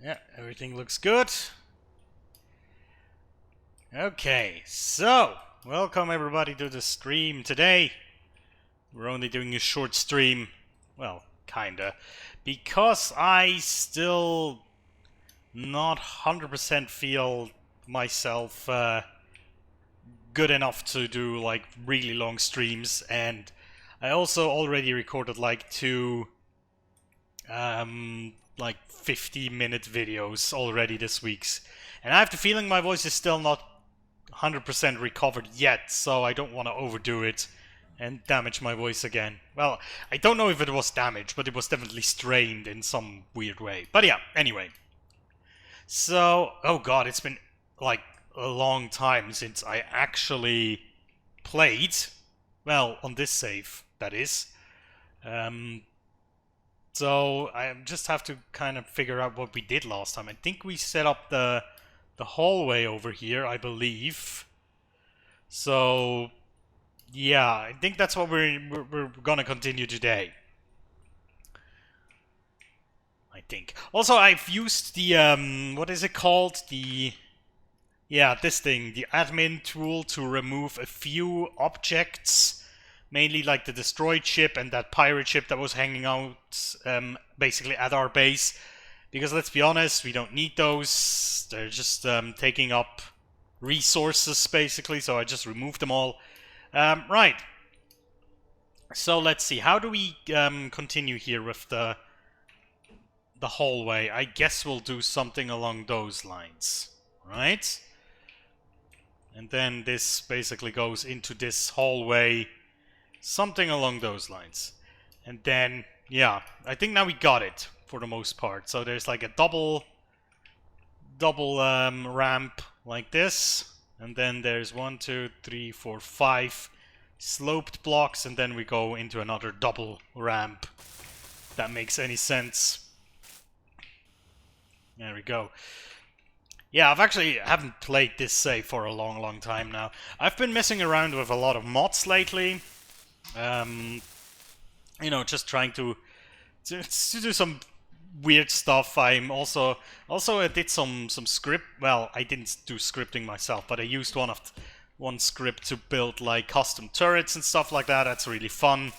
Yeah, everything looks good. Okay, so welcome everybody to the stream today. We're only doing a short stream, well, kinda, because I still not 100% feel myself good enough to do like really long streams, and I also already recorded like two like 50-minute videos already this week's, and I have the feeling my voice is still not 100% recovered yet, so I don't want to overdo it and damage my voice again. Well, I don't know if it was damaged, but it was definitely strained in some weird way. But yeah, anyway. So, oh god, it's been like a long time since I actually played. Well, on this save, that is. Um, so I just have to kind of figure out what we did last time. I think we set up the hallway over here, I believe. So yeah, I think that's what we're gonna continue today. I think. Also, I've used the what is it called? This thing, the admin tool, to remove a few objects, mainly like the destroyed ship and that pirate ship that was hanging out basically at our base. Because let's be honest, we don't need those. They're just taking up resources basically, so I just removed them all. Right. So let's see. How do we continue here with the hallway? I guess we'll do something along those lines, right? And then this basically goes into this hallway, something along those lines. And then, yeah, I think now we got it for the most part. So there's like a double ramp like this, and then there's 1, 2, 3, 4, 5 sloped blocks, and then we go into another double ramp. If that makes any sense. There we go. Yeah, haven't played this save for a long time now. I've been messing around with a lot of mods lately. You know, just trying to do some weird stuff. I'm also I did some script. Well, I didn't do scripting myself, but I used one script to build like custom turrets and stuff like that. That's really fun.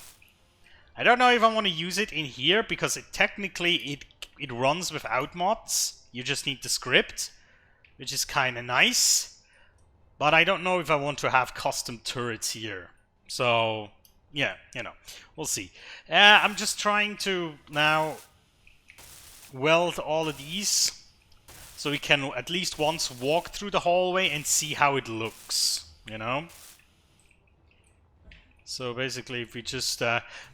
I don't know if I want to use it in here because it runs without mods. You just need the script, which is kind of nice. But I don't know if I want to have custom turrets here. So yeah, you know, we'll see. I'm just trying to now weld all of these so we can at least once walk through the hallway and see how it looks, you know? So basically if we just...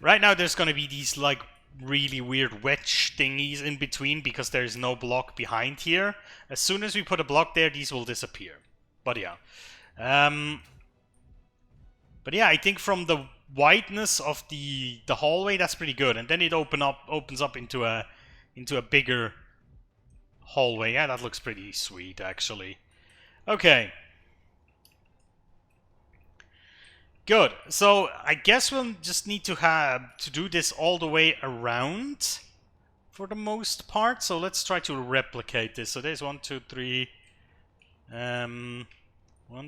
right now there's gonna be these like really weird wedge thingies in between because there's no block behind here. As soon as we put a block there, these will disappear. But yeah. But yeah, I think from the wideness of the hallway, that's pretty good. And then it opens up into a bigger hallway. Yeah, that looks pretty sweet, actually. Okay. Good. So I guess we'll just need to do this all the way around for the most part. So let's try to replicate this. So there's 1, 2, 3. 1,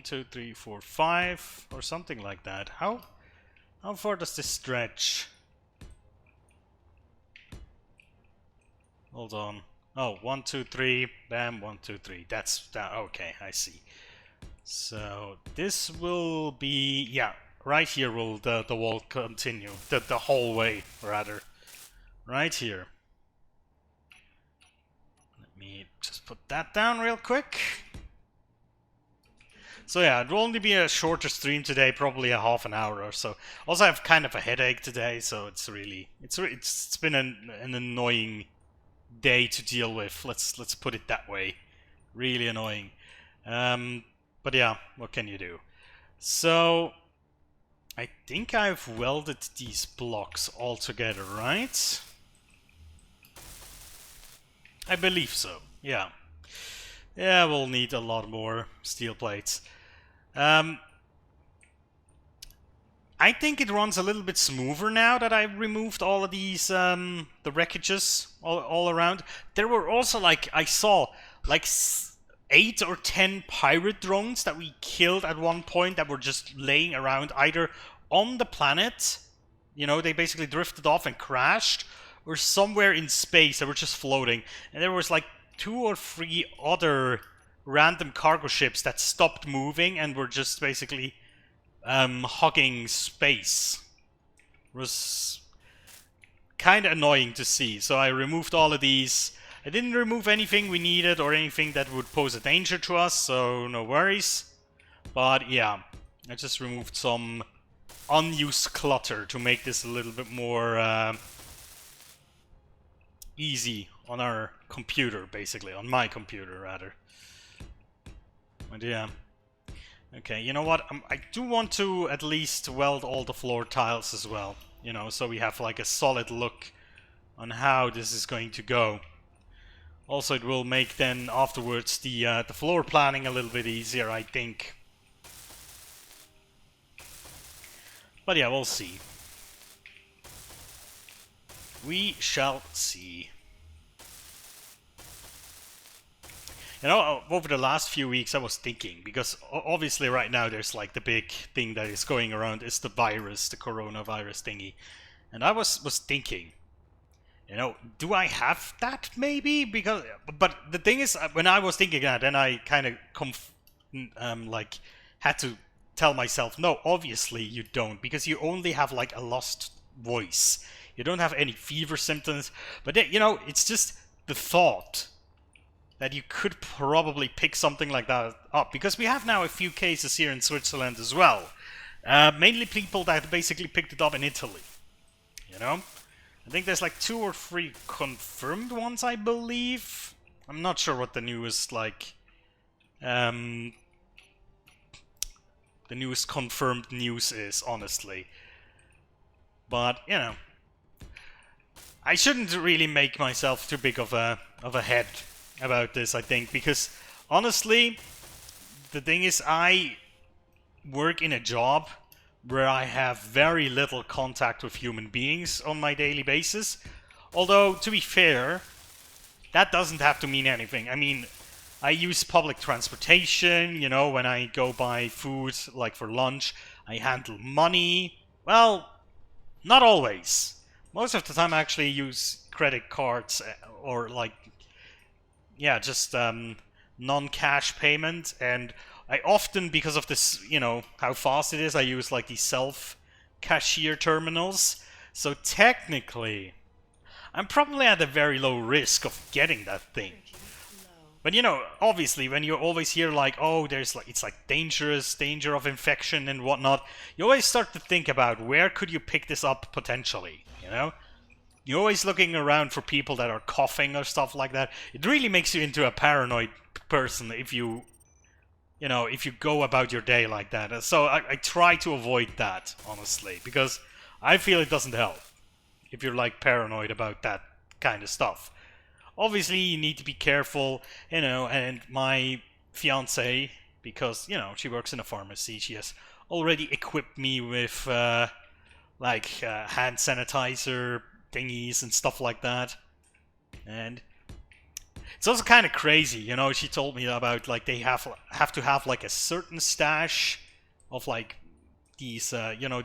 2, 3, 4, 5, or something like that. How far does this stretch? Hold on. Oh, 1, 2, 3, bam, 1, 2, 3. That's that. Okay, I see. So this will be, yeah, right here will the wall continue, the hallway rather, right here. Let me just put that down real quick. So yeah, it will only be a shorter stream today, probably a half an hour or so. Also, I have kind of a headache today, so it's been an annoying day to deal with. Let's put it that way. Really annoying. But yeah, what can you do? So I think I've welded these blocks all together, right? I believe so. Yeah. Yeah, we'll need a lot more steel plates. I think it runs a little bit smoother now that I've removed all of these, the wreckages all around. There were also, like, I saw, like, 8 or 10 pirate drones that we killed at one point that were just laying around either on the planet, they basically drifted off and crashed, or somewhere in space that were just floating. And there was, like, 2 or 3 other random cargo ships that stopped moving and were just basically hogging space. It was kind of annoying to see, so I removed all of these. I didn't remove anything we needed or anything that would pose a danger to us, so no worries. But yeah, I just removed some unused clutter to make this a little bit more easy on our computer, basically. On my computer, rather. But yeah. Okay, you know what? I do want to at least weld all the floor tiles as well. So we have like a solid look on how this is going to go. Also, it will make then afterwards the floor planning a little bit easier, I think. But yeah, we'll see. We shall see. Over the last few weeks I was thinking, because obviously right now there's like the big thing that is going around is the virus, the coronavirus thingy. And I was thinking, do I have that maybe? But the thing is, when I was thinking that, then I kind of had to tell myself, no, obviously you don't, because you only have like a lost voice. You don't have any fever symptoms, but then, it's just the thought that you could probably pick something like that up, because we have now a few cases here in Switzerland as well. Mainly people that basically picked it up in Italy. I think there's like 2 or 3 confirmed ones, I believe. I'm not sure what the newest, the newest confirmed news is, honestly. But, I shouldn't really make myself too big of a head about this, I think, because honestly, the thing is, I work in a job where I have very little contact with human beings on my daily basis. Although, to be fair, that doesn't have to mean anything. I mean, I use public transportation, when I go buy food, like for lunch. I handle money. Well, not always. Most of the time I actually use credit cards or just non-cash payment, and I often, because of this, how fast it is, I use like these self-cashier terminals. So technically, I'm probably at a very low risk of getting that thing. But obviously, when you always hear like, oh, it's like dangerous, danger of infection and whatnot, you always start to think about where could you pick this up potentially, You're always looking around for people that are coughing or stuff like that. It really makes you into a paranoid person if you go about your day like that. So I try to avoid that, honestly, because I feel it doesn't help if you're like paranoid about that kind of stuff. Obviously, you need to be careful, and my fiance, because, she works in a pharmacy, she has already equipped me with, hand sanitizer thingies and stuff like that. And it's also kind of crazy, she told me about, like, they have to have, like, a certain stash of, like, these,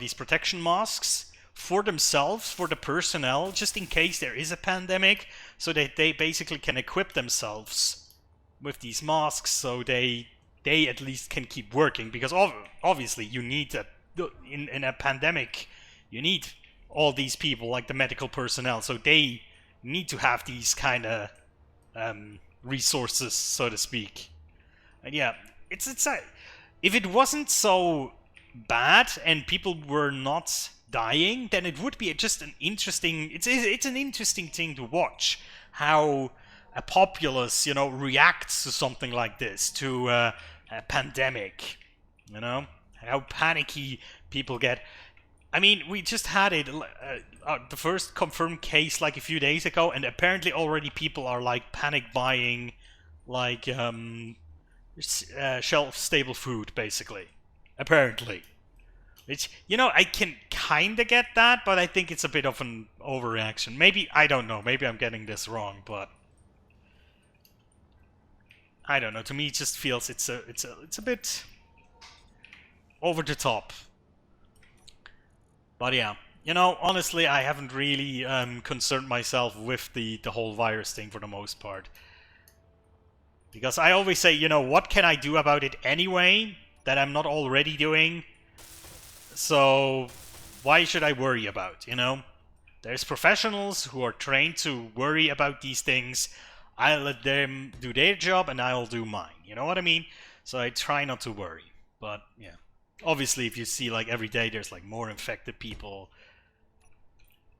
these protection masks for themselves, for the personnel, just in case there is a pandemic, so that they basically can equip themselves with these masks, so they at least can keep working, because obviously you need that in a pandemic. You need all these people, like the medical personnel, so they need to have these kind of resources, so to speak. And yeah, it's if it wasn't so bad and people were not dying, then it would be just an interesting. It's an interesting thing to watch how a populace, reacts to something like this, to a pandemic. How panicky people get. I mean, we just had it, the first confirmed case like a few days ago, and apparently already people are like panic buying, like shelf-stable food, basically. Apparently. Which, you know, I can kind of get that, but I think it's a bit of an overreaction. Maybe, I don't know, maybe I'm getting this wrong, but I don't know. To me, it just feels it's a bit over the top. But yeah, you know, honestly, I haven't really concerned myself with the whole virus thing for the most part. Because I always say, you know, what can I do about it anyway that I'm not already doing? So why should I worry about, you know? There's professionals who are trained to worry about these things. I let them do their job and I'll do mine. You know what I mean? So I try not to worry. But yeah. Obviously, if you see like every day there's like more infected people,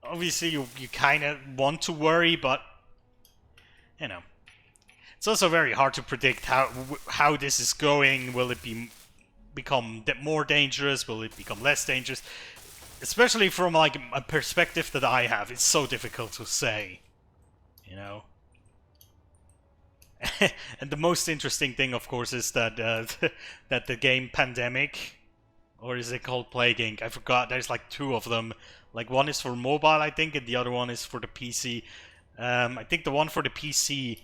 obviously you kind of want to worry, but you know, it's also very hard to predict how this is going. Will it become more dangerous? Will it become less dangerous? Especially from like a perspective that I have, it's so difficult to say, you know. And the most interesting thing, of course, is that that the game Pandemic, or is it called Plague Inc? I forgot. There's like two of them. Like one is for mobile, I think, and the other one is for the PC. I think the one for the PC,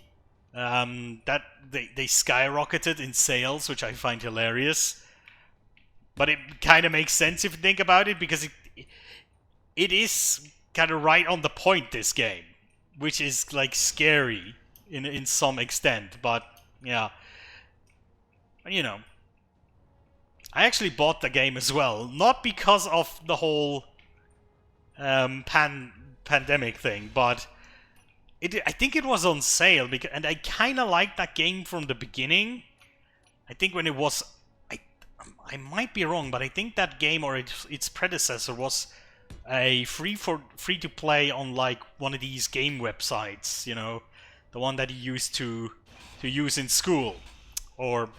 that they skyrocketed in sales, which I find hilarious. But it kind of makes sense if you think about it, because it is kind of right on the point, this game, which is like scary in some extent. But yeah, you know, I actually bought the game as well, not because of the whole pandemic thing, but I think it was on sale, and I kind of liked that game from the beginning. I think when it was, I might be wrong, but I think that game or its predecessor was a free to play on like one of these game websites, you know, the one that you used to use in school, or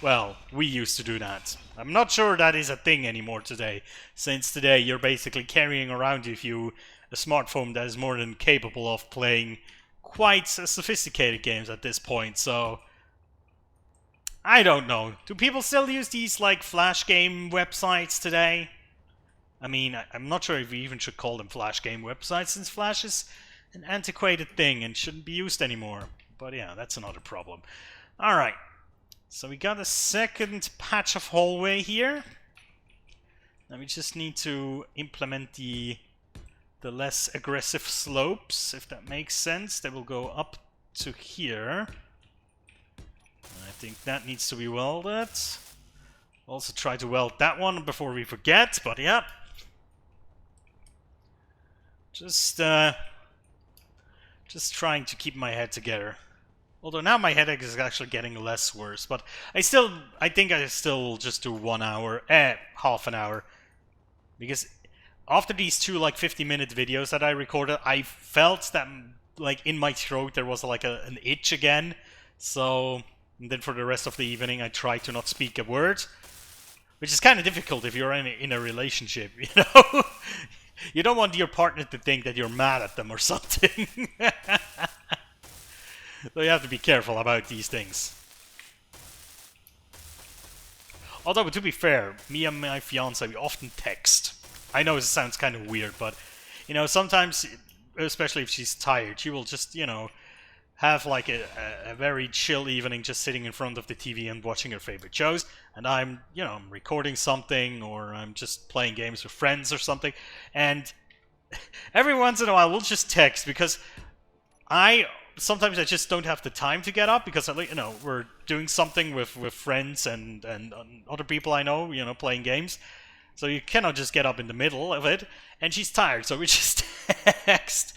well, we used to do that. I'm not sure that is a thing anymore today, since today you're basically carrying around with you a smartphone that is more than capable of playing quite sophisticated games at this point. So I don't know. Do people still use these like flash game websites today? I mean, I'm not sure if we even should call them flash game websites, since Flash is an antiquated thing and shouldn't be used anymore. But yeah, that's another problem. Alright, so we got a second patch of hallway here. Now we just need to implement the less aggressive slopes, if that makes sense. They will go up to here. I think that needs to be welded. Also try to weld that one before we forget, but yeah. Just trying to keep my head together. Although now my headache is actually getting less worse, but I think I still will just do 1 hour, half an hour. Because after these two like 50-minute videos that I recorded, I felt that like in my throat there was like an itch again. So, and then for the rest of the evening I tried to not speak a word. Which is kind of difficult if you're in a relationship, you know? You don't want your partner to think that you're mad at them or something. So you have to be careful about these things. Although, to be fair, me and my fiance, we often text. I know it sounds kind of weird, but, you know, sometimes, especially if she's tired, she will just, you know, have like a very chill evening just sitting in front of the TV and watching her favorite shows, and I'm, you know, I'm recording something, or I'm just playing games with friends or something, and every once in a while we'll just text, because sometimes I just don't have the time to get up, because, you know, we're doing something with friends and other people I know, you know, playing games. So you cannot just get up in the middle of it, and she's tired, so we just text.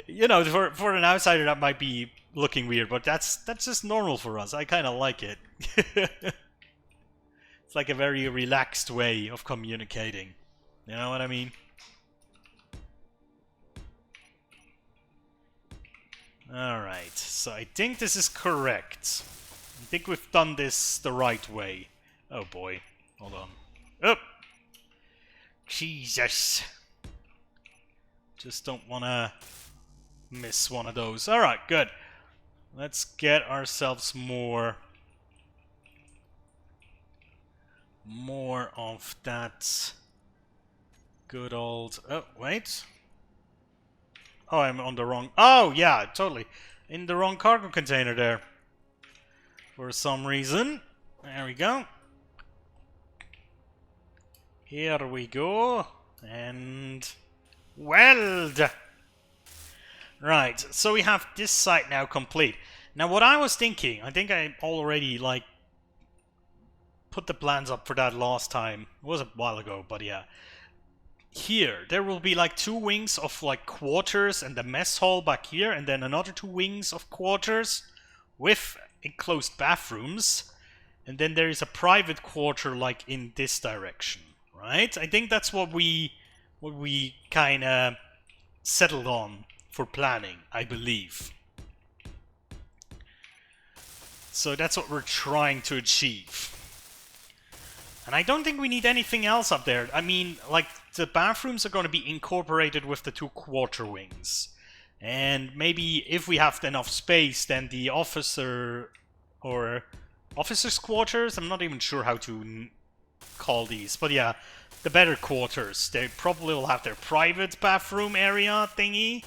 You know, for an outsider that might be looking weird, but that's just normal for us. I kind of like it. It's like a very relaxed way of communicating. You know what I mean? Alright, so I think this is correct. I think we've done this the right way. Oh boy, hold on. Oh! Jesus! Just don't want to miss one of those. Alright, good. Let's get ourselves more more of that good old... Oh, wait. Oh, I'm on the wrong... Oh, yeah, totally. In the wrong cargo container there. For some reason. There we go. Here we go. And... weld! Right, so we have this site now complete. Now what I was thinking, I think I already like put the plans up for that last time. It was a while ago, but yeah. Here, there will be like 2 wings of like quarters and the mess hall back here, and then another 2 wings of quarters with enclosed bathrooms. And then there is a private quarter like in this direction, right? I think that's what we kind of settled on for planning, I believe. So that's what we're trying to achieve. And I don't think we need anything else up there. I mean, like, the bathrooms are going to be incorporated with the 2 quarter wings. And maybe if we have enough space, then the officer or officer's quarters, I'm not even sure how to call these, but yeah, the better quarters. They probably will have their private bathroom area thingy.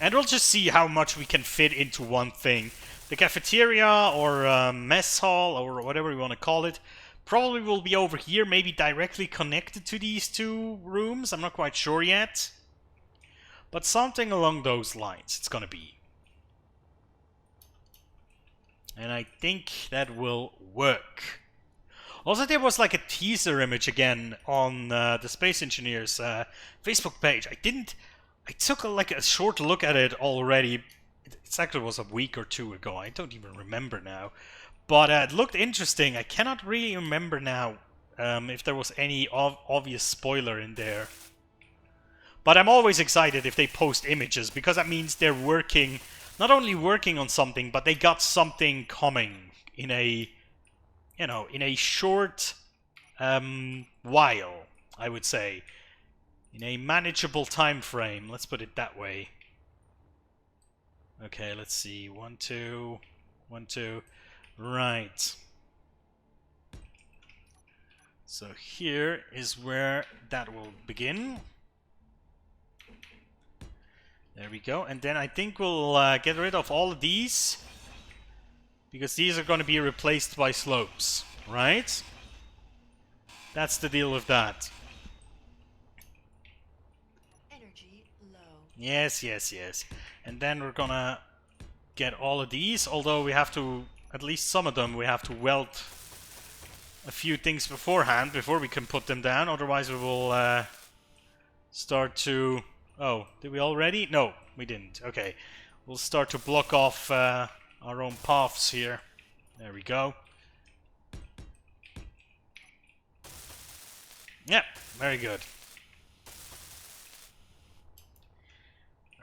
And we'll just see how much we can fit into one thing. The cafeteria or mess hall or whatever we want to call it probably will be over here, maybe directly connected to these 2 rooms. I'm not quite sure yet. But something along those lines it's gonna be. And I think that will work. Also, there was like a teaser image again on the Space Engineers Facebook page. I took like a short look at it already. It actually was a week or 2 ago. I don't even remember now. But it looked interesting. I cannot really remember now if there was any obvious spoiler in there. But I'm always excited if they post images, because that means they're working, not only working on something, but they got something coming in a, you know, in a short while, I would say. In a manageable time frame, let's put it that way. Okay, let's see. 1, 2, 1, 2. Right. So here is where that will begin. There we go. And then I think we'll get rid of all of these, because these are going to be replaced by slopes, right? That's the deal with that. Energy low. Yes, yes, yes. And then we're gonna get all of these, although we have to, at least some of them, we have to weld a few things beforehand before we can put them down. Otherwise we will start to... Oh, did we already? No, we didn't. Okay. We'll start to block off our own paths here. There we go. Yep, very good.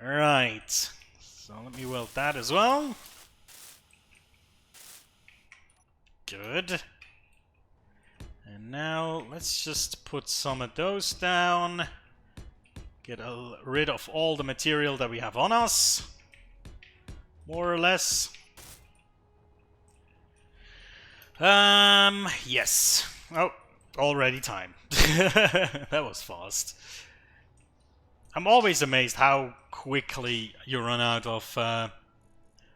Right. So let me weld that as well. Good. And now let's just put some of those down. Get rid of all the material that we have on us. More or less. Yes. Oh, already time. That was fast. I'm always amazed how quickly you run out of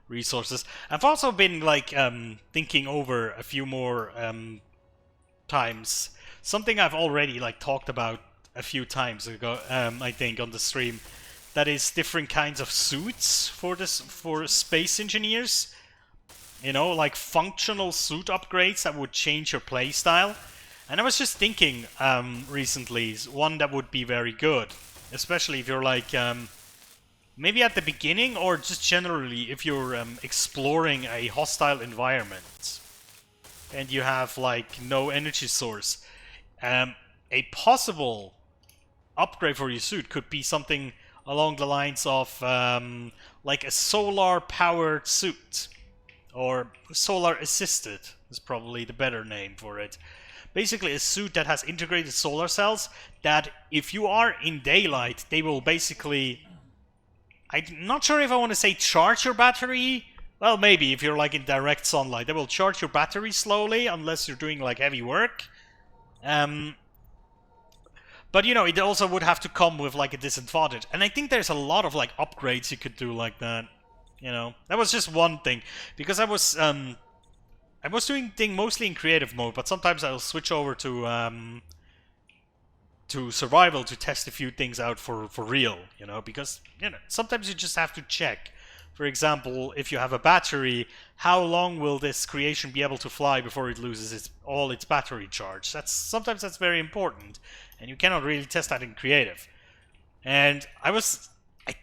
resources. I've also been like thinking over a few more times. Something I've already like talked about a few times ago, I think, on the stream. That is different kinds of suits for space engineers. You know, like functional suit upgrades that would change your playstyle. And I was just thinking recently, one that would be very good. Especially if you're like, maybe at the beginning, or just generally if you're exploring a hostile environment. And you have like no energy source. A possible upgrade for your suit could be something along the lines of like a solar powered suit. Or solar assisted is probably the better name for it. Basically a suit that has integrated solar cells that if you are in daylight, they will basically... I'm not sure if I want to say charge your battery Well, maybe if you're like in direct sunlight, they will charge your battery slowly unless you're doing like heavy work. But you know, it also would have to come with like a disadvantage. And I think there's a lot of like upgrades you could do like that. You know, that was just one thing because I was doing thing mostly in creative mode, but sometimes I'll switch over to survival to test a few things out for real, you know, because you know sometimes you just have to check. For example, if you have a battery, how long will this creation be able to fly before it loses all its battery charge? Sometimes that's very important, and you cannot really test that in creative. And I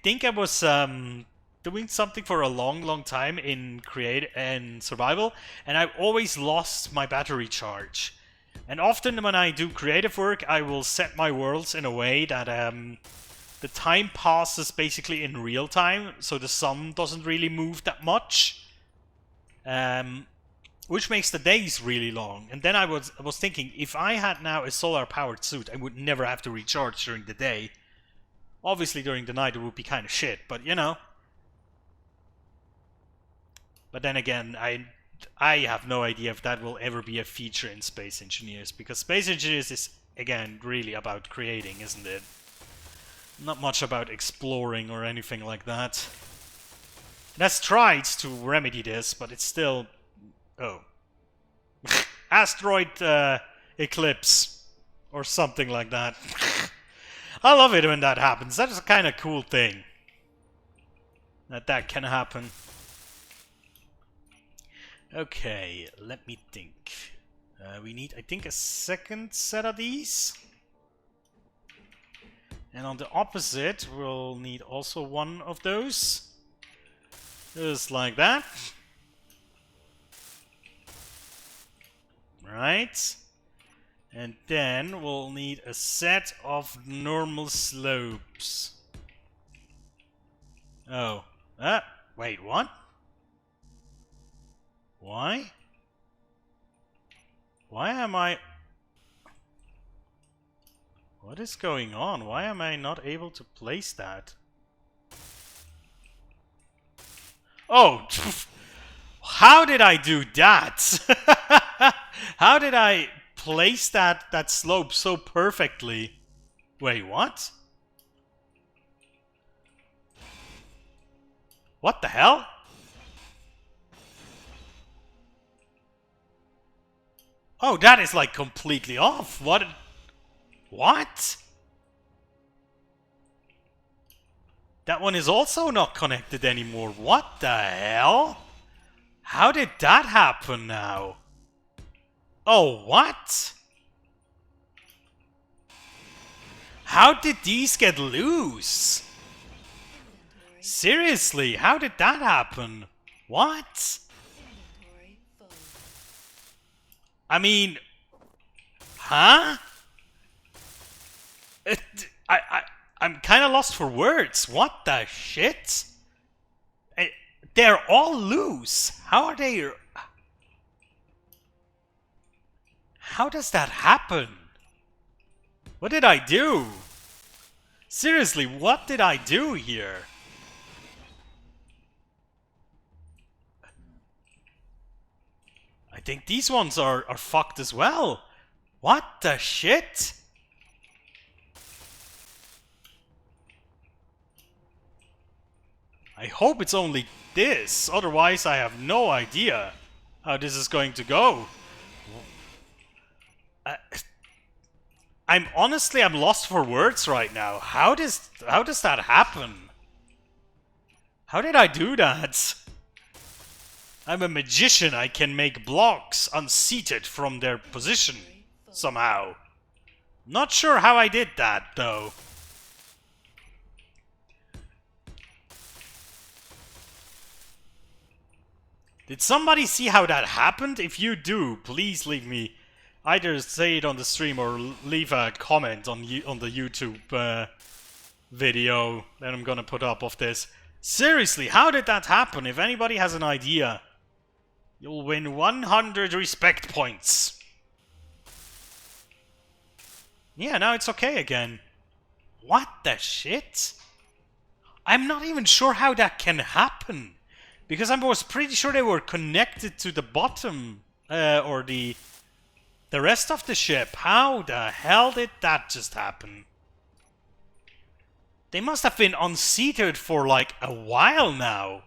think I was doing something for a long time in create and survival, and I've always lost my battery charge. And often when I do creative work, I will set my worlds in a way that the time passes basically in real time, so the sun doesn't really move that much, which makes the days really long. And then I was thinking, if I had now a solar-powered suit, I would never have to recharge during the day. Obviously, during the night it would be kind of shit, but you know. But then again, I have no idea if that will ever be a feature in Space Engineers, because Space Engineers is, again, really about creating, isn't it? Not much about exploring or anything like that. It has tried to remedy this, but it's still... Oh. Asteroid eclipse. Or something like that. I love it when that happens. That is a kind of cool thing. That can happen. Okay, let me think. We need, I think, a second set of these. And on the opposite, we'll need also one of those. Just like that. Right. And then we'll need a set of normal slopes. Oh. Wait, what? Why? Why am I... What is going on? Why am I not able to place that? Oh! How did I do that? How did I place that slope so perfectly? Wait, what? What the hell? Oh, that is like completely off. What? What? That one is also not connected anymore. What the hell? How did that happen now? Oh, what? How did these get loose? Seriously, how did that happen? What? I mean, huh? I'm kind of lost for words. What the shit? They're all loose. How are they? How does that happen? What did I do? Seriously, what did I do here? I think these ones are fucked as well. What the shit? I hope it's only this, otherwise I have no idea how this is going to go. I'm lost for words right now. How does that happen? How did I do that? I'm a magician. I can make blocks unseated from their position somehow. Not sure how I did that though. Did somebody see how that happened? If you do, please leave me, either say it on the stream or leave a comment on the YouTube video that I'm gonna put up of this. Seriously, how did that happen? If anybody has an idea, you'll win 100 respect points. Yeah, now it's okay again. What the shit? I'm not even sure how that can happen. Because I was pretty sure they were connected to the bottom, or the rest of the ship. How the hell did that just happen? They must have been unseated for like a while now,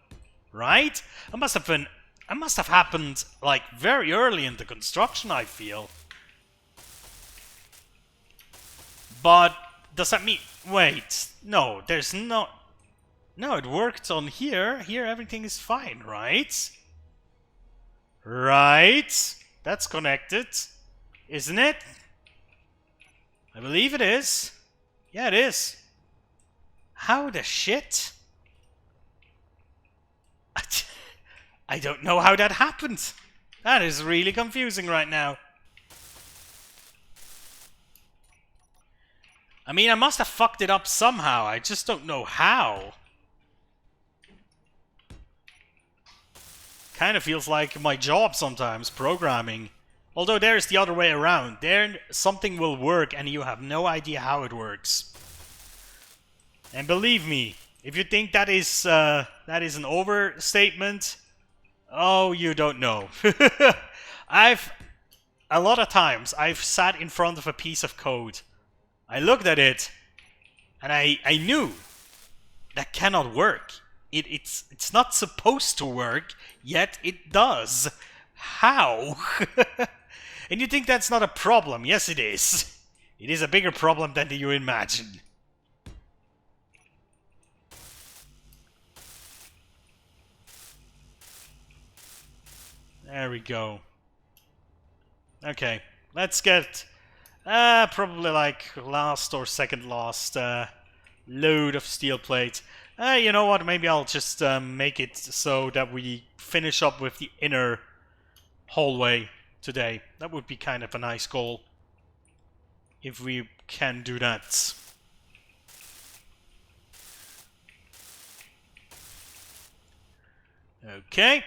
right? It must have happened like very early in the construction, I feel. But does that mean... Wait, no, there's no... No, it worked on here. Here everything is fine, right? Right? That's connected, isn't it? I believe it is. Yeah, it is. How the shit? I don't know how that happened. That is really confusing right now. I mean, I must have fucked it up somehow. I just don't know how. Kind of feels like my job sometimes, programming. Although there's the other way around. There, something will work and you have no idea how it works. And believe me, if you think that is an overstatement, oh, you don't know. A lot of times, I've sat in front of a piece of code. I looked at it, and I knew that cannot work. It's not supposed to work, yet it does. How? And you think that's not a problem? Yes, it is. It is a bigger problem than you imagine. There we go. Okay, let's get probably like last or second last load of steel plate. You know what, maybe I'll just make it so that we finish up with the inner hallway today. That would be kind of a nice goal, if we can do that. Okay,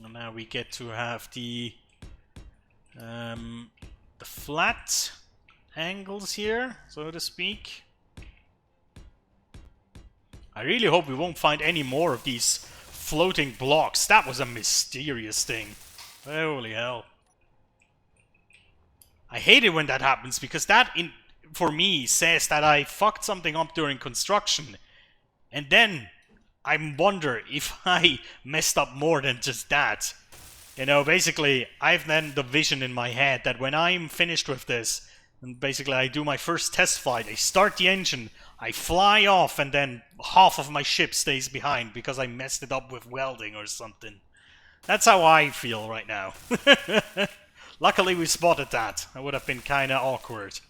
and now we get to have the flat angles here, so to speak. I really hope we won't find any more of these floating blocks. That was a mysterious thing. Holy hell. I hate it when that happens, because that, for me, says that I fucked something up during construction. And then I wonder if I messed up more than just that. You know, basically, I've then the vision in my head that when I'm finished with this, and basically I do my first test flight, I start the engine, I fly off, and then half of my ship stays behind because I messed it up with welding or something. That's how I feel right now. Luckily we spotted that. That would have been kinda awkward.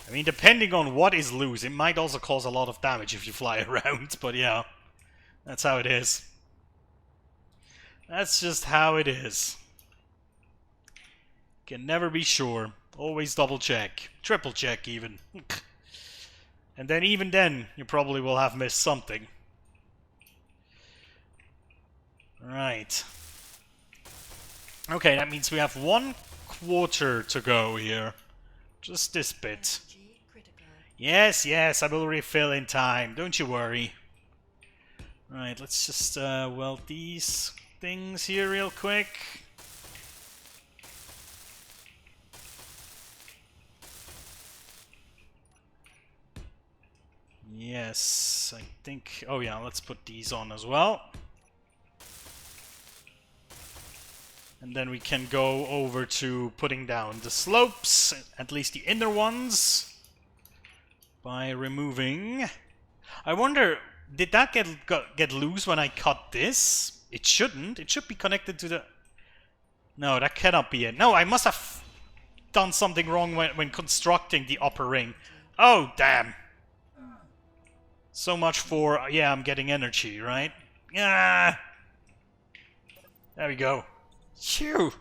I mean, depending on what is loose, it might also cause a lot of damage if you fly around, but yeah, that's how it is. That's just how it is. Can never be sure. Always double check. Triple check even. And then even then, you probably will have missed something. Right. Okay, that means we have 1/4 to go here. Just this bit. Yes, yes, I will refill in time. Don't you worry. Right, let's just weld these things here real quick. Yes, I think... Oh yeah, let's put these on as well. And then we can go over to putting down the slopes, at least the inner ones, by removing... I wonder, did that get loose when I cut this? It shouldn't. It should be connected to the... No, that cannot be it. No, I must have done something wrong when constructing the upper ring. Oh, damn. So much for... Yeah, I'm getting energy, right? Yeah. There we go. Phew.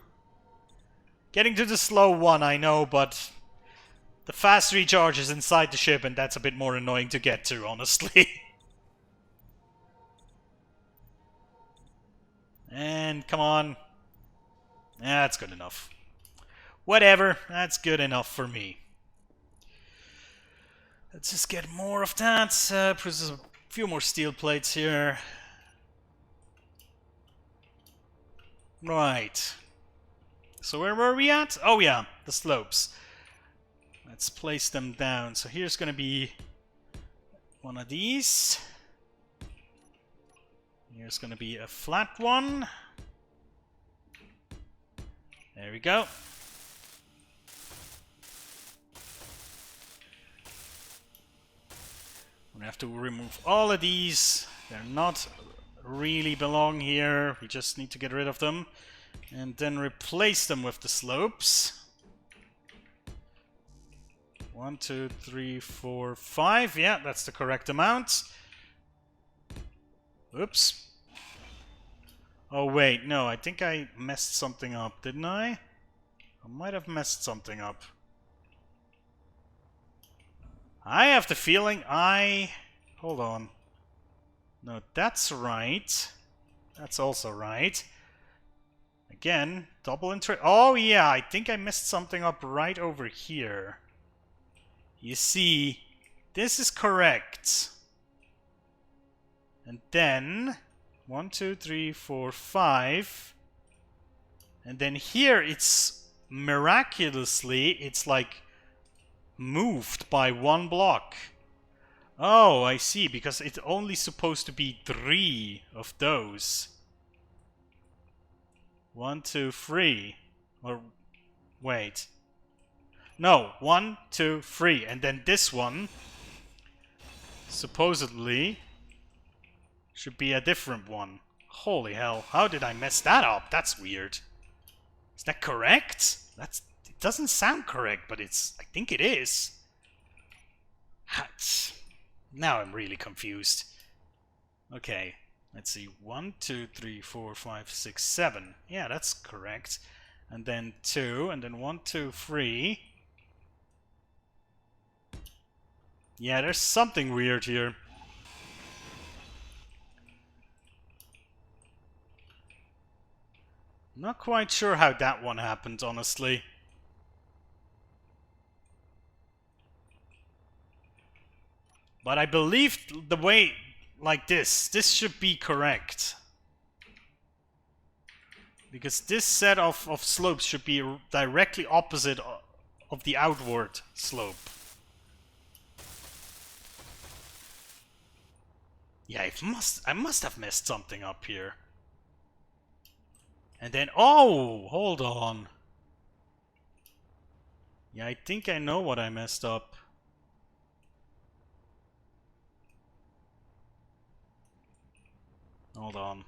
Getting to the slow one, I know, but the fast recharge is inside the ship, and that's a bit more annoying to get to, honestly. And come on. That's good enough. Whatever, that's good enough for me. Let's just get more of that. few more steel plates here. Right. So where were we at? Oh yeah, the slopes. Let's place them down. So here's going to be one of these. Here's going to be a flat one. There we go. I'm gonna have to remove all of these. They're not really belong here. We just need to get rid of them. And then replace them with the slopes. 1, 2, 3, 4, 5. Yeah, that's the correct amount. Oops. Oh wait, no, I think I messed something up, didn't I? I might have messed something up. I have the feeling Hold on. No, that's right. That's also right. Again, double entry. Oh yeah, I think I messed something up right over here. You see, this is correct. And then 1, 2, 3, 4, 5. And then here it's miraculously, it's like moved by 1 block. Oh, I see, because it's only supposed to be 3 of those. 1, 2, 3. Or wait. No, 1, 2, 3. And then this one supposedly should be a different one. Holy hell, how did I mess that up? That's weird. Is that correct? It doesn't sound correct, but I think it is. Now I'm really confused. Okay, let's see. 1, 2, 3, 4, 5, 6, 7. Yeah, that's correct. And then 2, and then 1, 2, 3. Yeah, there's something weird here. Not quite sure how that one happened, honestly. But I believe the way, like this should be correct. Because this set of slopes should be directly opposite of the outward slope. Yeah, I must have messed something up here. And then, oh, hold on. Yeah, I think I know what I messed up. Hold on.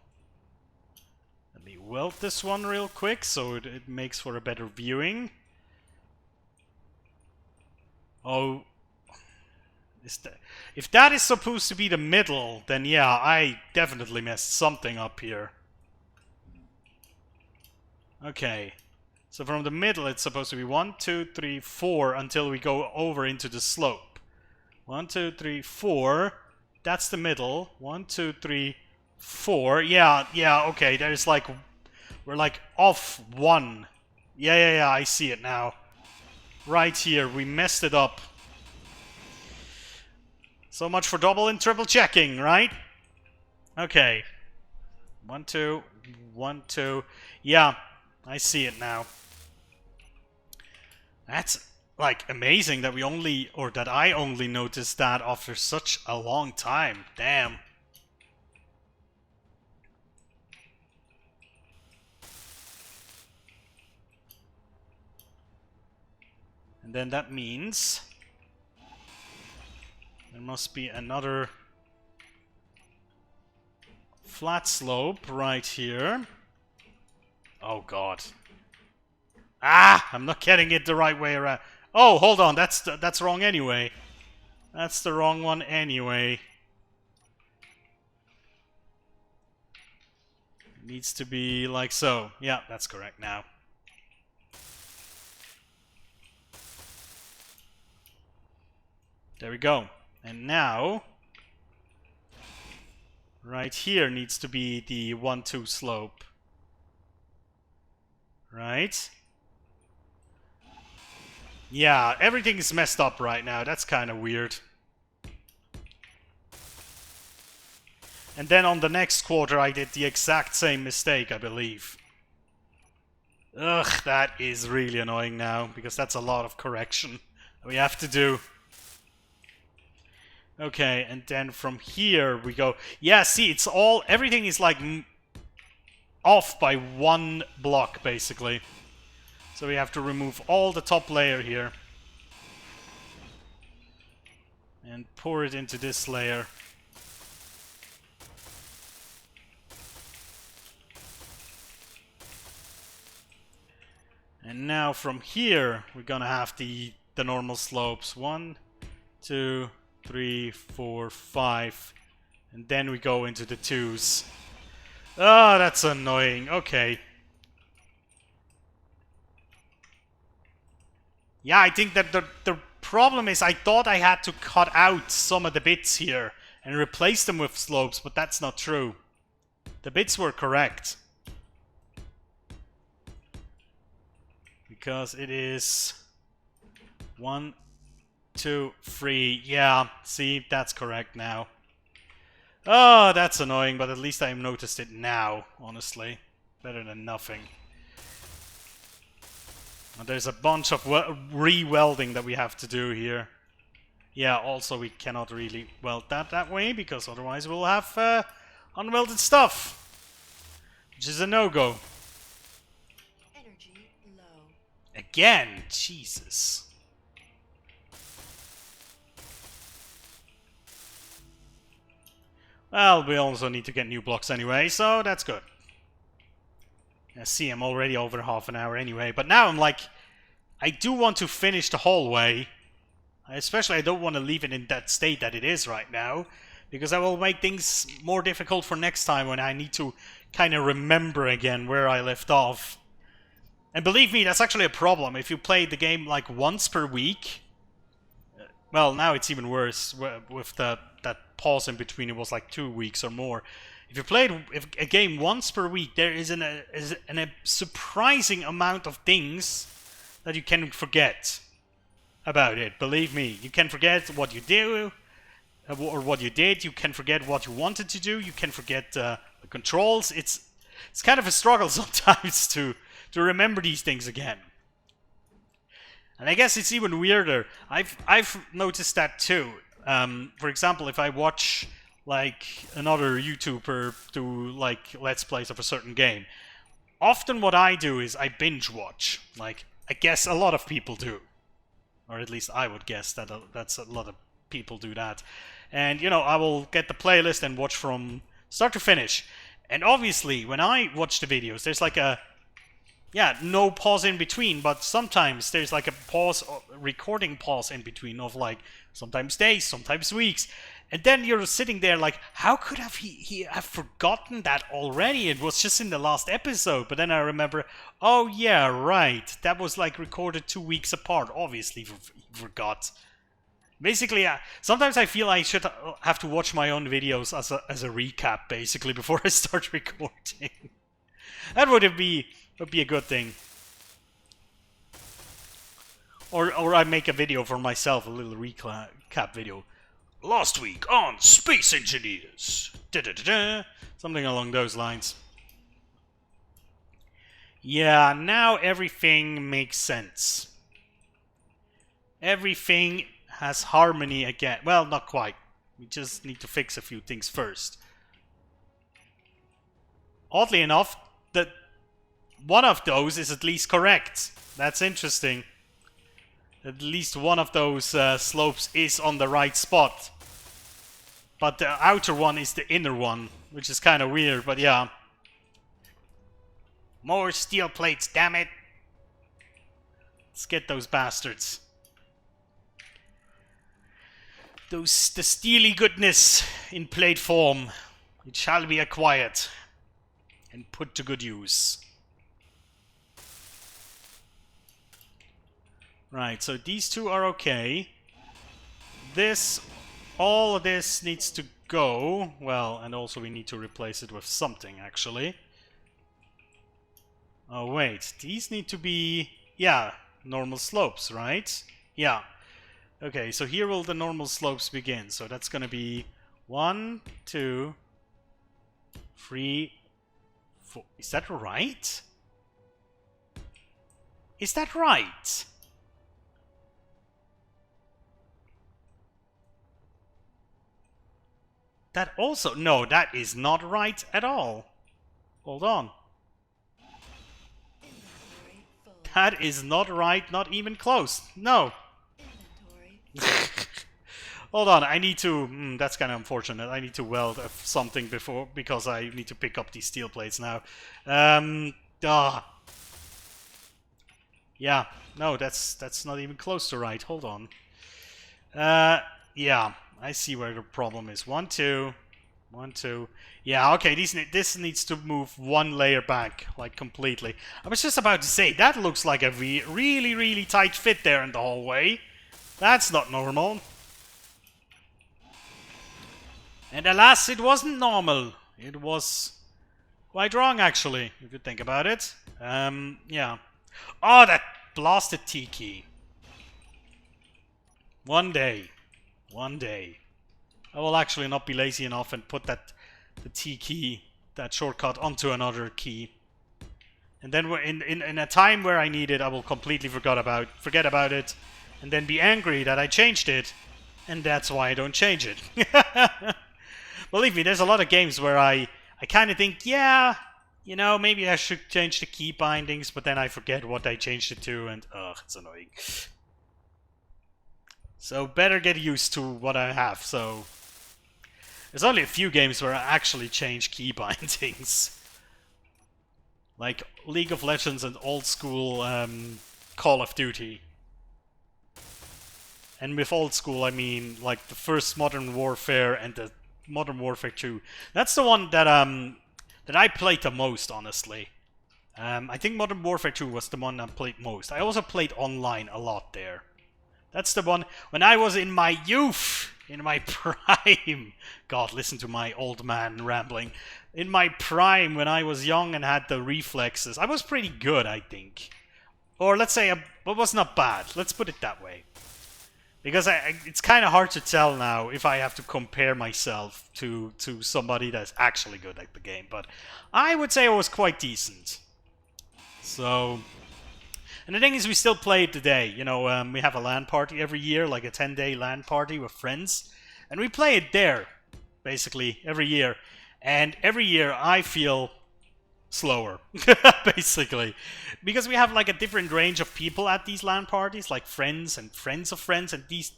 Let me weld this one real quick so it makes for a better viewing. Oh. If that is supposed to be the middle, then yeah, I definitely messed something up here. Okay. So from the middle it's supposed to be 1, 2, 3, 4 until we go over into the slope. 1, 2, 3, 4. That's the middle. 1, 2, 3, 4. Yeah, okay. There's like... We're like off 1. Yeah, I see it now. Right here. We messed it up. So much for double and triple checking, right? Okay. 1, 2, 1, 2. Yeah, I see it now. That's like amazing that that I only noticed that after such a long time. Damn. And then that means there must be another flat slope right here. Oh god. Ah! I'm not getting it the right way around. Oh, hold on. That's wrong anyway. That's the wrong one anyway. It needs to be like so. Yeah, that's correct now. There we go. And now, right here needs to be the 1, 2 slope. Right? Yeah, everything is messed up right now. That's kind of weird. And then on the next quarter I did the exact same mistake, I believe. Ugh, that is really annoying now, because that's a lot of correction that we have to do. Okay, and then from here we go... Yeah, see, it's all... Everything is like off by one block, basically. So we have to remove all the top layer here. And pour it into this layer. And now from here, we're gonna have the normal slopes. 1, 2, 3, 4, 5. And then we go into the 2s. Oh, that's annoying. Okay. Yeah, I think that the problem is I thought I had to cut out some of the bits here and replace them with slopes, but that's not true. The bits were correct. Because it is 1, 2, 3. Yeah, see, that's correct now. Oh, that's annoying, but at least I noticed it now, honestly. Better than nothing. And there's a bunch of re-welding that we have to do here. Yeah, also we cannot really weld that way, because otherwise we'll have unwelded stuff. Which is a no-go. Energy low. Again, Jesus. Well, we also need to get new blocks anyway, so that's good. I see, I'm already over half an hour anyway, but now I'm like, I do want to finish the hallway. Especially I don't want to leave it in that state that it is right now, because I will make things more difficult for next time when I need to kind of remember again where I left off. And believe me, that's actually a problem. If you play the game like once per week, well, now it's even worse with that pause in between. It was like 2 weeks or more. If you played a game once per week, there is a surprising amount of things that you can forget about it. Believe me, you can forget what you do or what you did. You can forget what you wanted to do. You can forget the controls. It's kind of a struggle sometimes to remember these things again. And I guess it's even weirder. I've noticed that too. For example, if I watch like another YouTuber do like Let's Plays of a certain game, often what I do is I binge watch. Like, I guess a lot of people do. Or at least I would guess that that's a lot of people do that. And, you know, I will get the playlist and watch from start to finish. And obviously, when I watch the videos, there's like a... Yeah, no pause in between, but sometimes there's like a pause, recording pause in between of like sometimes days, sometimes weeks. And then you're sitting there like, how could he have forgotten that already? It was just in the last episode. But then I remember, oh yeah, right. That was like recorded 2 weeks apart. Obviously, he forgot. Basically, sometimes I feel I should have to watch my own videos as a recap, basically, before I start recording. That would be a good thing. Or I make a video for myself, a little recap video. Last week on Space Engineers. Da-da-da-da. Something along those lines. Yeah, now everything makes sense. Everything has harmony again. Well, not quite. We just need to fix a few things first. Oddly enough, that one of those is at least correct. That's interesting. At least one of those slopes is on the right spot. But the outer one is the inner one, which is kind of weird, but yeah. More steel plates, damn it. Let's get those bastards. The steely goodness in plate form. It shall be acquired and put to good use. Right, so these two are okay. All of this needs to go. Well, and also we need to replace it with something, actually. Oh, wait. These need to be... Yeah, normal slopes, right? Yeah. Okay, so here will the normal slopes begin. So that's going to be 1, 2, 3, 4. Is that right? Is that right? That also... No, that is not right at all. Hold on. Inventory full. That is not right, not even close. No. Inventory. Hold on, I need to... that's kind of unfortunate. I need to weld something before, because I need to pick up these steel plates now. Yeah, no, that's not even close to right. Hold on. Yeah, I see where the problem is. 1, 2... 1, 2... Yeah, okay, this needs to move one layer back, like, completely. I was just about to say, that looks like a really, really tight fit there in the hallway. That's not normal. And alas, it wasn't normal. It was quite wrong, actually, if you think about it. Yeah. Oh, that blasted T key. One day, I will actually not be lazy enough and put the T key, that shortcut, onto another key. And then in a time where I need it, I will completely forget about it, and then be angry that I changed it, and that's why I don't change it. Believe me, there's a lot of games where I kind of think, yeah, you know, maybe I should change the key bindings, but then I forget what I changed it to, and ugh, it's annoying. So better get used to what I have. So there's only a few games where I actually change key bindings, like League of Legends and old school Call of Duty. And with old school, I mean like the first Modern Warfare and the Modern Warfare 2. That's the one that I played the most, honestly. I think Modern Warfare 2 was the one I played most. I also played online a lot there. That's the one when I was in my youth, in my prime. God, listen to my old man rambling. In my prime, when I was young and had the reflexes, I was pretty good, I think. Or let's say, it was not bad. Let's put it that way. Because it's kind of hard to tell now if I have to compare myself to somebody that's actually good at the game. But I would say I was quite decent. So... And the thing is, we still play it today. You know, we have a LAN party every year, like a 10-day LAN party with friends. And we play it there, basically, every year. And every year I feel slower, basically. Because we have like a different range of people at these LAN parties, like friends and friends of friends. And these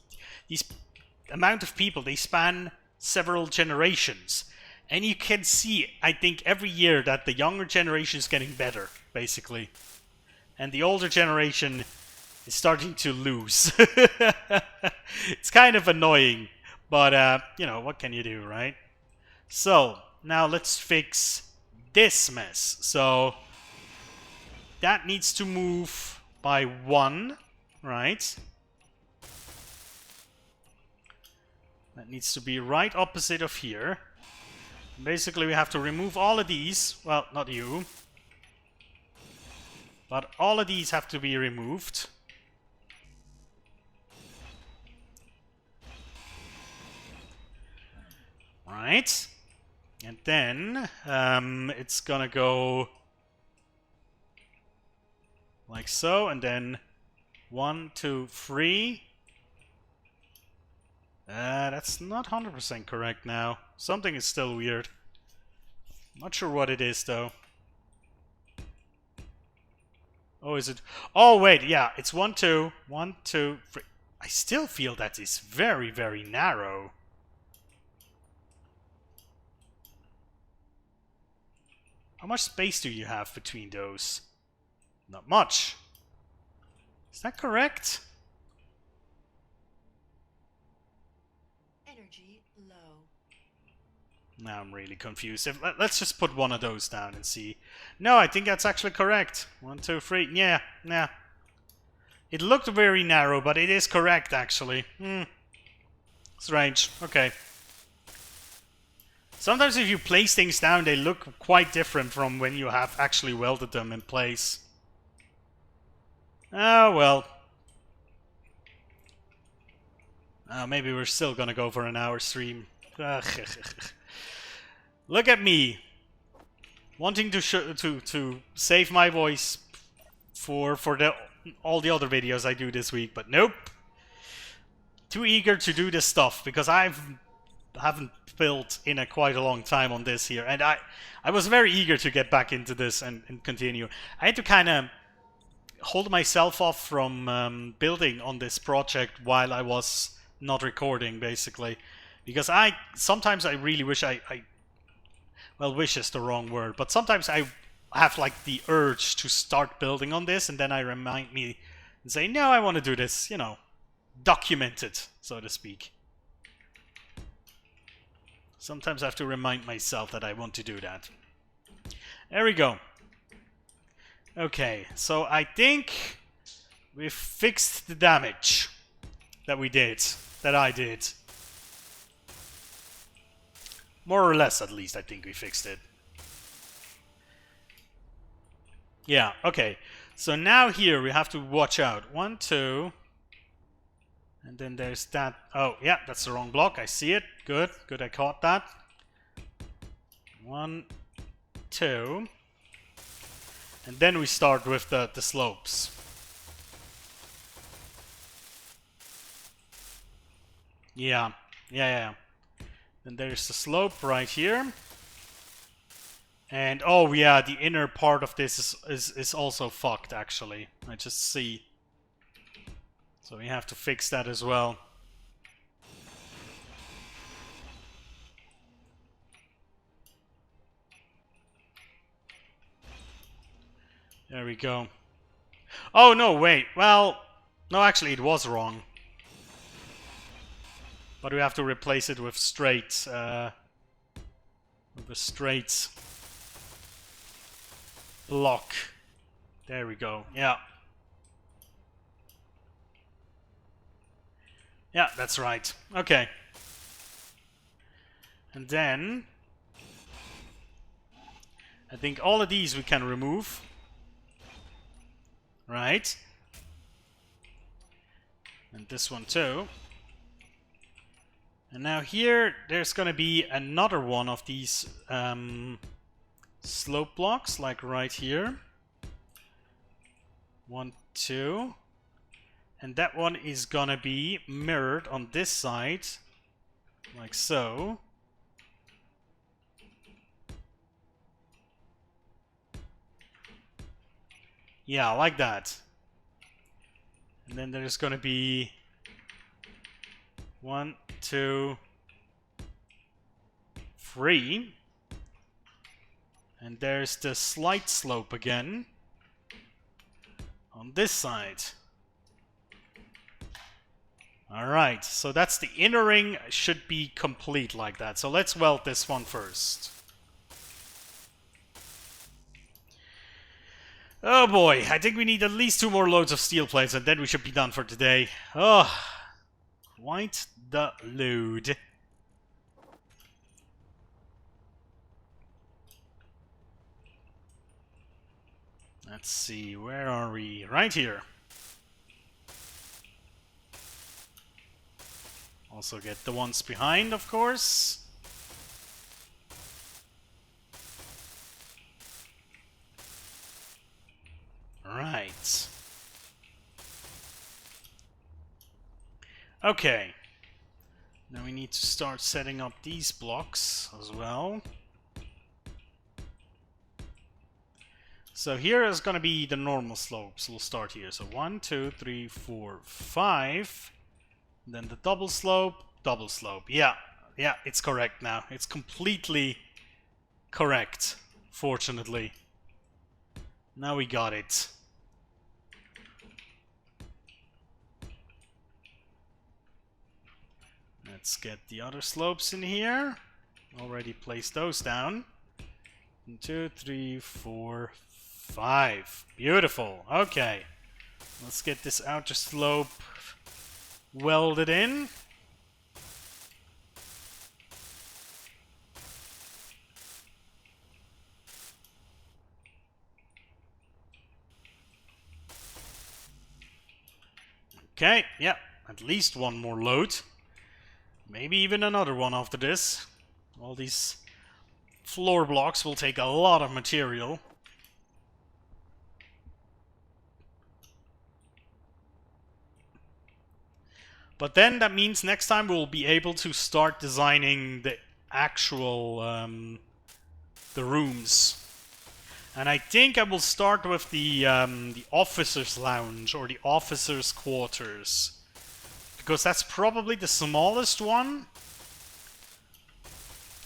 amount of people, they span several generations. And you can see, I think, every year that the younger generation is getting better, basically. And the older generation is starting to lose. It's kind of annoying, but, you know, what can you do, right? So, now let's fix this mess. So, that needs to move by 1, right? That needs to be right opposite of here. Basically, we have to remove all of these. Well, not you. But all of these have to be removed. Right. And then it's gonna go like so, and then 1, 2, 3. That's not 100% correct now. Something is still weird. Not sure what it is though. Oh, is it? Oh, wait, yeah, it's 1, 2, 1, 2, 3. I still feel that is very, very narrow. How much space do you have between those? Not much. Is that correct? Energy low. Now I'm really confused. Let's just put one of those down and see. No, I think that's actually correct. 1, 2, 3. Yeah. It looked very narrow, but it is correct, actually. Strange. Okay. Sometimes if you place things down, they look quite different from when you have actually welded them in place. Oh, well. Maybe we're still gonna go for an hour stream. Look at me. wanting to save my voice for all the other videos I do this week, but nope. Too eager to do this stuff because haven't built in quite a long time on this here, and I was very eager to get back into this and continue. I had to kind of hold myself off from building on this project while I was not recording, basically, because sometimes I really wish well, wish is the wrong word, but sometimes I have like the urge to start building on this, and then I remind me and say, no, I want to do this, document it, so to speak. Sometimes I have to remind myself that I want to do that. There we go. Okay, so I think we've fixed the damage that I did. More or less, at least, I think we fixed it. Yeah, okay. So now here we have to watch out. 1, 2... And then there's that. Oh, yeah, that's the wrong block. I see it. Good. Good, I caught that. 1, 2. And then we start with the slopes. Yeah. Then there's the slope right here. And, oh, yeah, the inner part of this is also fucked, actually. I just see. So we have to fix that as well. There we go. Oh, no, wait. Well, no, actually, it was wrong. But we have to replace it with straight. With a straight block. There we go. Yeah. Yeah, that's right. Okay. And then I think all of these we can remove. Right. And this one too. And now here there's gonna be another one of these slope blocks, like right here. 1, 2. And that one is gonna be mirrored on this side, like so. Yeah, like that. And then there's gonna be 1, 2, 3. And there's the slight slope again on this side. Alright, so that's the inner ring, should be complete like that. So let's weld this one first. Oh boy, I think we need at least 2 more loads of steel plates and then we should be done for today. Oh, quite the load. Let's see, where are we? Right here. Also get the ones behind, of course. Right. Okay. Now we need to start setting up these blocks as well. So here is going to be the normal slopes. We'll start here. So 1, 2, 3, 4, 5. Then the double slope, double slope. Yeah, it's correct now. It's completely correct, fortunately. Now we got it. Let's get the other slopes in here. Already placed those down. 1, 2, 3, 4, 5. Beautiful. Okay. Let's get this outer slope welded in. Okay, yeah, at least one more load. Maybe even another one after this. All these floor blocks will take a lot of material. But then that means next time we'll be able to start designing the actual the rooms. And I think I will start with the officers' lounge or the officers' quarters, because that's probably the smallest one,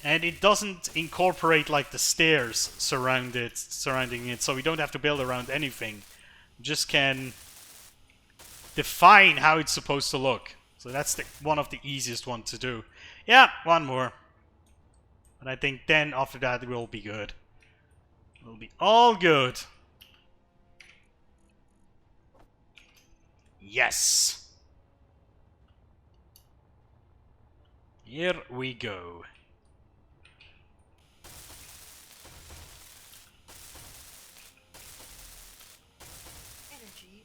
and it doesn't incorporate like the stairs surrounding it, so we don't have to build around anything. We just can define how it's supposed to look. So that's one of the easiest ones to do. Yeah, one more. And I think then after that we'll be good. We'll be all good. Yes. Here we go. Energy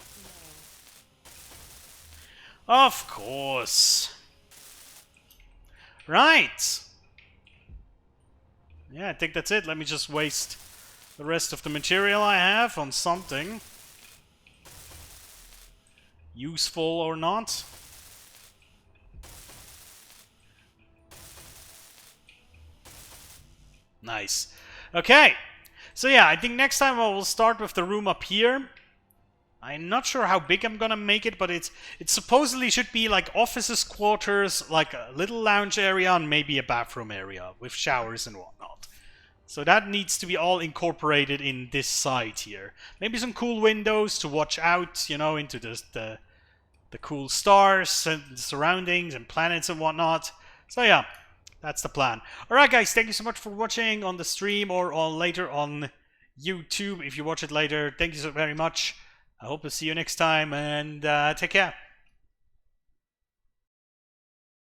low. Of course. Right. Yeah, I think that's it. Let me just waste the rest of the material I have on something useful or not. Nice. Okay. So yeah, I think next time I will start with the room up here. I'm not sure how big I'm gonna make it, but it supposedly should be like offices, quarters, like a little lounge area, and maybe a bathroom area with showers and whatnot. So that needs to be all incorporated in this side here. Maybe some cool windows to watch out, you know, into the cool stars and the surroundings and planets and whatnot. So yeah, that's the plan. Alright guys, thank you so much for watching on the stream or on later on YouTube. If you watch it later, thank you so very much. I hope to see you next time, and take care.